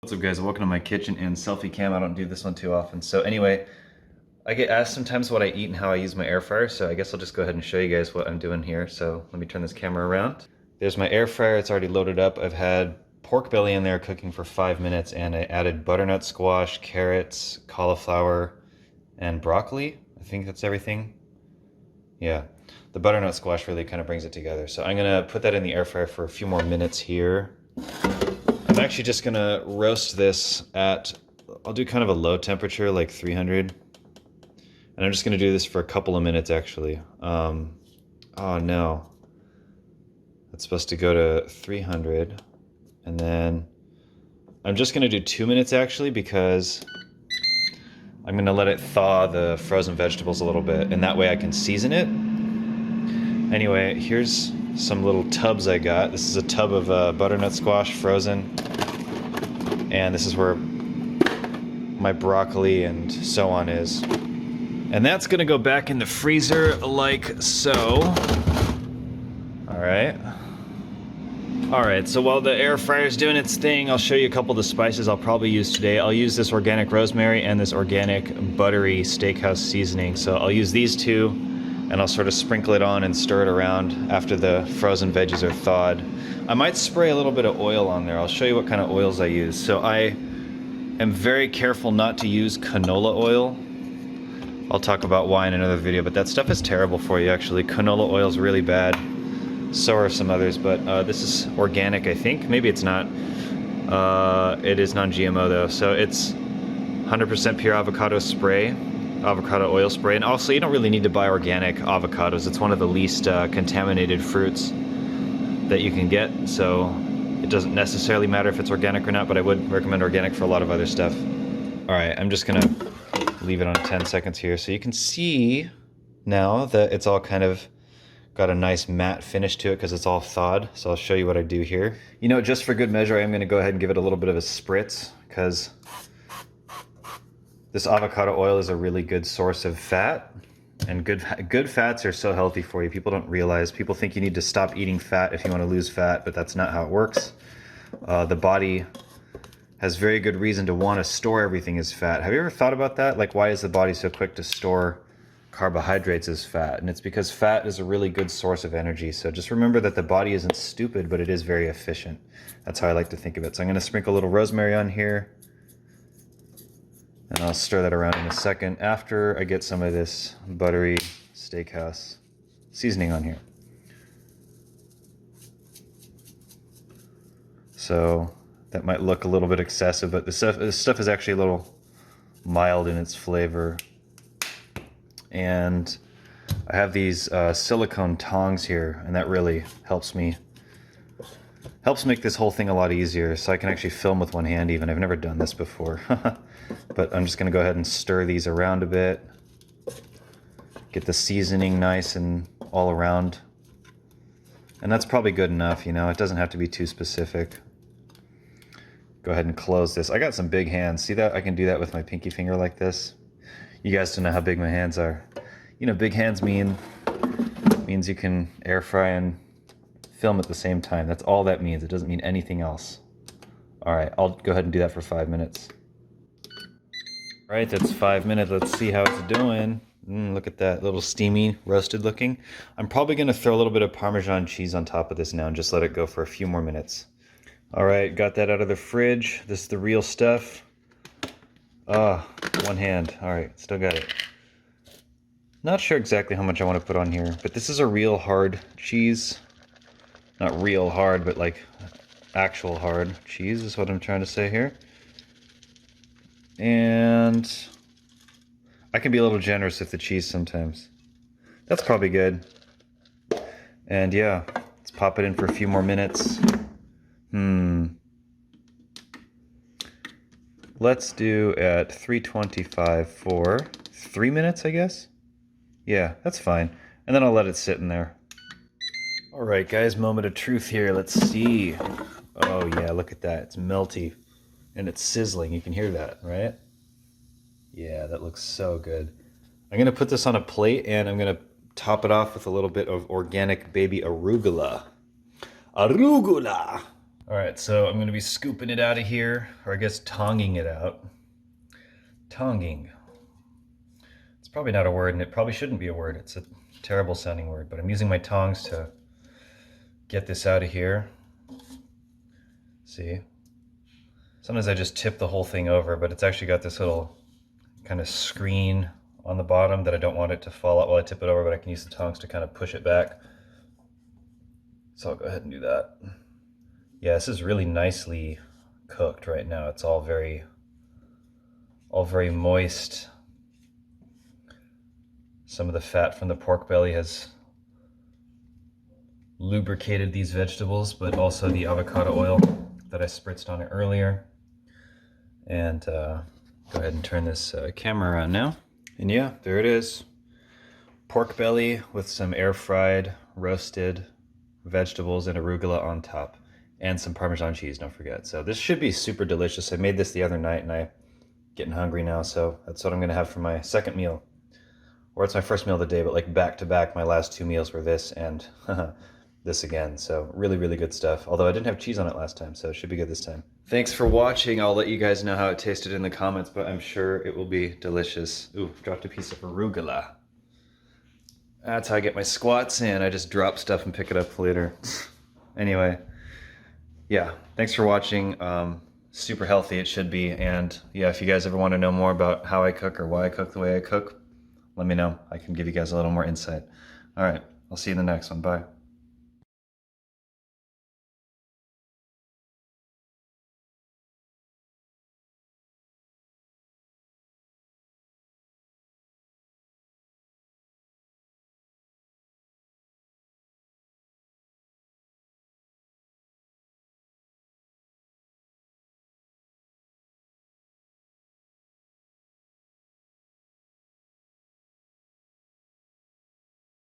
What's up, guys? Welcome to my kitchen and selfie cam. I don't do this one too often. So anyway, I get asked sometimes what I eat and how I use my air fryer, so I guess I'll just go ahead and show you guys what I'm doing here. So let me turn this camera around. There's my air fryer. It's already loaded up. I've had pork belly in there cooking for 5 minutes, and I added butternut squash, carrots, cauliflower, and broccoli. I think that's everything. Yeah, the butternut squash really kind of brings it together. So I'm gonna put that in the air fryer for a few more minutes here. I'm actually just gonna roast this at, I'll do kind of a low temperature, like 300. And I'm just gonna do this for a couple of minutes actually. Oh no. It's supposed to go to 300. And then I'm just gonna do 2 minutes actually, because I'm gonna let it thaw the frozen vegetables a little bit, and that way I can season it. Anyway, here's some little tubs I got. This is a tub of butternut squash frozen. And this is where my broccoli and so on is. And that's gonna go back in the freezer like so. Alright. Alright, so while the air fryer's doing its thing, I'll show you a couple of the spices I'll probably use today. I'll use this organic rosemary and this organic buttery steakhouse seasoning. So I'll use these two, and I'll sort of sprinkle it on and stir it around after the frozen veggies are thawed. I might spray a little bit of oil on there. I'll show you what kind of oils I use. So I am very careful not to use canola oil. I'll talk about why in another video, but that stuff is terrible for you actually. Canola oil is really bad. So are some others, but this is organic, I think. Maybe it's not. It is non-GMO though, so it's 100% pure avocado spray. Avocado oil spray. And also, you don't really need to buy organic avocados. It's one of the least contaminated fruits that you can get, so it doesn't necessarily matter if it's organic or not, but I would recommend organic for a lot of other stuff. Alright, I'm just gonna leave it on 10 seconds here so you can see now that it's all kind of got a nice matte finish to it because it's all thawed. So I'll show you what I do here. You know, just for good measure, I am gonna go ahead and give it a little bit of a spritz, because this avocado oil is a really good source of fat, and good fats are so healthy for you. People don't realize. People think you need to stop eating fat if you want to lose fat, but that's not how it works. The body has very good reason to want to store everything as fat. Have you ever thought about that? Like, why is the body so quick to store carbohydrates as fat? And it's because fat is a really good source of energy. So just remember that the body isn't stupid, but it is very efficient. That's how I like to think of it. So I'm going to sprinkle a little rosemary on here. And I'll stir that around in a second after I get some of this buttery steakhouse seasoning on here. So that might look a little bit excessive, but this stuff is actually a little mild in its flavor. And I have these silicone tongs here, and that really helps make this whole thing a lot easier, so I can actually film with one hand even. I've never done this before. But I'm just gonna go ahead and stir these around a bit. Get the seasoning nice and all around. And that's probably good enough, you know, it doesn't have to be too specific. Go ahead and close this. I got some big hands. See that? I can do that with my pinky finger like this. You guys don't know how big my hands are. You know, big hands means you can air fry and film at the same time. That's all that means. It doesn't mean anything else. All right, I'll go ahead and do that for 5 minutes. All right, that's 5 minutes. Let's see how it's doing. Look at that, little steamy, roasted looking. I'm probably gonna throw a little bit of Parmesan cheese on top of this now and just let it go for a few more minutes. All right, got that out of the fridge. This is the real stuff. One hand. All right, still got it. Not sure exactly how much I want to put on here, but this is a real hard cheese. Not real hard, but like actual hard cheese is what I'm trying to say here. And I can be a little generous with the cheese sometimes. That's probably good. And yeah, let's pop it in for a few more minutes. Let's do at 325 for 3 minutes, I guess? Yeah, that's fine. And then I'll let it sit in there. All right, guys, moment of truth here. Let's see. Oh yeah, look at that. It's melty and it's sizzling. You can hear that, right? Yeah, that looks so good. I'm gonna put this on a plate and I'm gonna top it off with a little bit of organic baby arugula. Arugula! All right, so I'm going to be scooping it out of here, or I guess tonging it out. Tonging. It's probably not a word, and it probably shouldn't be a word. It's a terrible sounding word, but I'm using my tongs to get this out of here. See? Sometimes I just tip the whole thing over, but it's actually got this little kind of screen on the bottom that I don't want it to fall out while I tip it over, but I can use the tongs to kind of push it back. So I'll go ahead and do that. Yeah, this is really nicely cooked right now. It's all very moist. Some of the fat from the pork belly has lubricated these vegetables, but also the avocado oil that I spritzed on it earlier. And go ahead and turn this camera around now. And yeah, there it is. Pork belly with some air-fried, roasted vegetables and arugula on top. And some Parmesan cheese, don't forget. So this should be super delicious. I made this the other night and I'm getting hungry now, so that's what I'm gonna have for my second meal. Or it's my first meal of the day, but like back to back, my last 2 meals were this and this again. So really, really good stuff. Although I didn't have cheese on it last time, so it should be good this time. Thanks for watching. I'll let you guys know how it tasted in the comments, but I'm sure it will be delicious. Ooh, dropped a piece of arugula. That's how I get my squats in. I just drop stuff and pick it up later. Anyway, yeah, thanks for watching. Super healthy it should be. And yeah, if you guys ever want to know more about how I cook or why I cook the way I cook, let me know. I can give you guys a little more insight. All right, I'll see you in the next one. Bye.